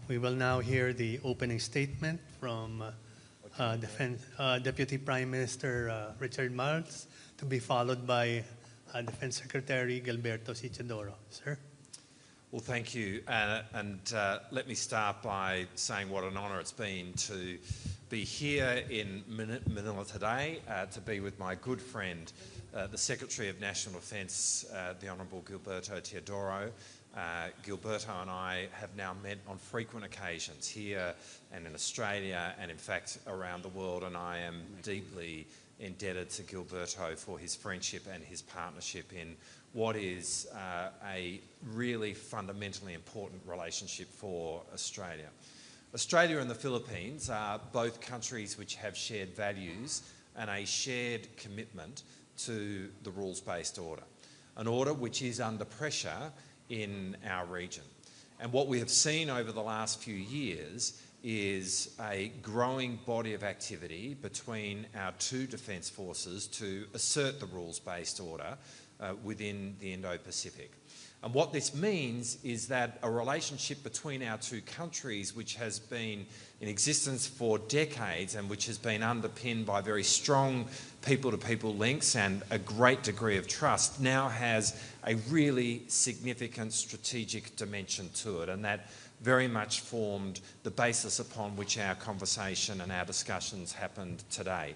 We will now hear the opening statement from Deputy Prime Minister Richard Marles, to be followed by Defense Secretary Gilberto Teodoro. Sir? Well, thank you. And let me start by saying what an honour it's been to be here in Manila today, to be with my good friend, the Secretary of National Defence, the Honourable Gilberto Teodoro. Gilberto and I have now met on frequent occasions here and in Australia and in fact around the world, and I am deeply indebted to Gilberto for his friendship and his partnership in what is a really fundamentally important relationship for Australia. Australia and the Philippines are both countries which have shared values and a shared commitment to the rules-based order, an order which is under pressure in our region. And what we have seen over the last few years is a growing body of activity between our two defence forces to assert the rules-based order within the Indo-Pacific. And what this means is that a relationship between our two countries, which has been in existence for decades and which has been underpinned by very strong people-to-people links and a great degree of trust, now has a really significant strategic dimension to it, and that very much formed the basis upon which our conversation and our discussions happened today.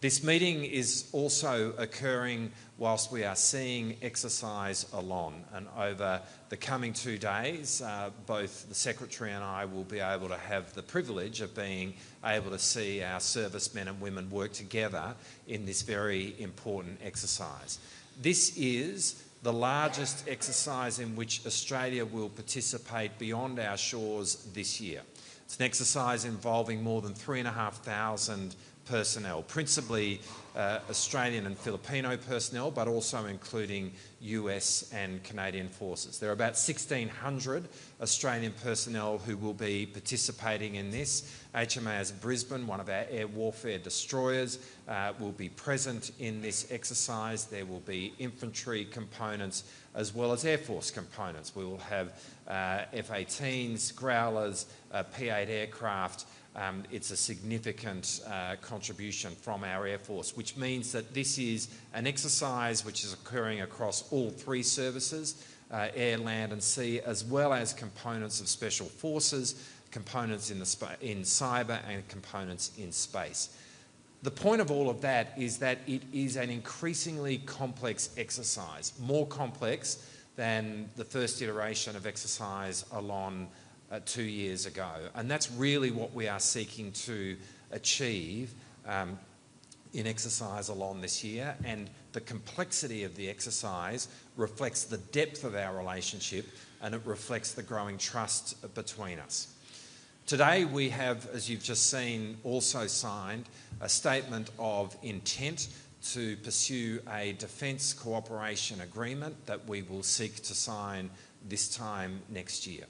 This meeting is also occurring whilst we are seeing Exercise Alon, and over the coming 2 days, both the Secretary and I will be able to have the privilege of being able to see our servicemen and women work together in this very important exercise. This is the largest exercise in which Australia will participate beyond our shores this year. It's an exercise involving more than 3,500 personnel, principally Australian and Filipino personnel, but also including US and Canadian forces. There are about 1,600 Australian personnel who will be participating in this. HMAS Brisbane, one of our air warfare destroyers, will be present in this exercise. There will be infantry components as well as Air Force components. We will have F-18s, Growlers, P-8 aircraft. It's a significant contribution from our Air Force, which means that this is an exercise which is occurring across all three services, air, land and sea, as well as components of special forces, components in cyber and components in space. The point of all of that is that it is an increasingly complex exercise, more complex than the first iteration of Exercise Alon 2 years ago. And that's really what we are seeking to achieve in Exercise Alon this year. And the complexity of the exercise reflects the depth of our relationship, and it reflects the growing trust between us. Today we have, as you've just seen, also signed a statement of intent to pursue a defence cooperation agreement that we will seek to sign this time next year.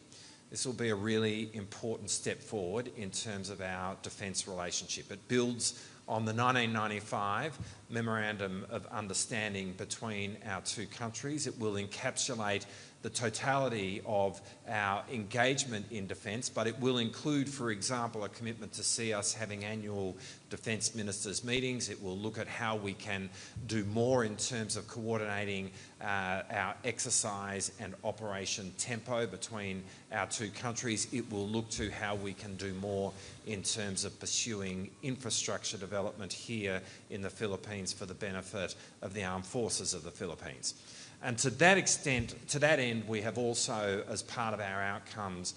This will be a really important step forward in terms of our defence relationship. It builds on the 1995 Memorandum of Understanding between our two countries. It will encapsulate the totality of our engagement in defence, but it will include, for example, a commitment to see us having annual Defence Ministers' meetings. It will look at how we can do more in terms of coordinating our exercise and operation tempo between our two countries. It will look to how we can do more in terms of pursuing infrastructure development here in the Philippines for the benefit of the armed forces of the Philippines. And to that extent, to that end, we have also, as part of our outcomes,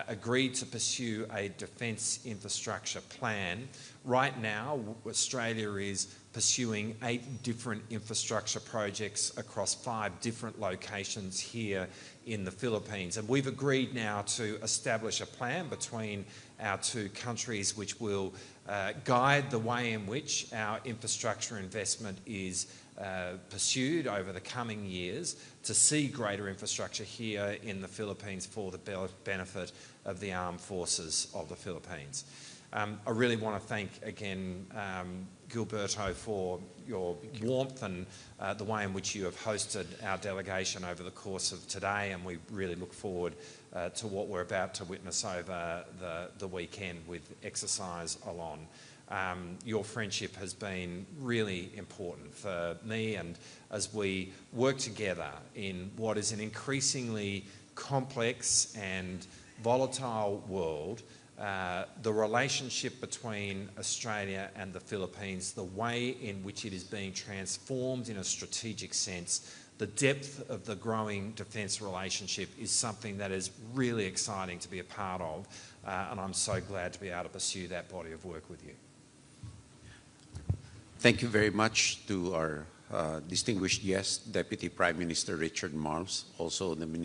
agreed to pursue a defence infrastructure plan. Right now, Australia is pursuing 8 different infrastructure projects across 5 different locations here in the Philippines. And we've agreed now to establish a plan between our two countries which will guide the way in which our infrastructure investment is pursued over the coming years to see greater infrastructure here in the Philippines for the benefit of the armed forces of the Philippines. I really want to thank again Gilberto, for your warmth and the way in which you have hosted our delegation over the course of today, and we really look forward to what we're about to witness over the weekend with Exercise Alon. Your friendship has been really important for me, and as we work together in what is an increasingly complex and volatile world, the relationship between Australia and the Philippines, the way in which it is being transformed in a strategic sense, the depth of the growing defence relationship is something that is really exciting to be a part of, and I'm so glad to be able to pursue that body of work with you. Thank you very much to our distinguished guest, Deputy Prime Minister Richard Marles, also the Minister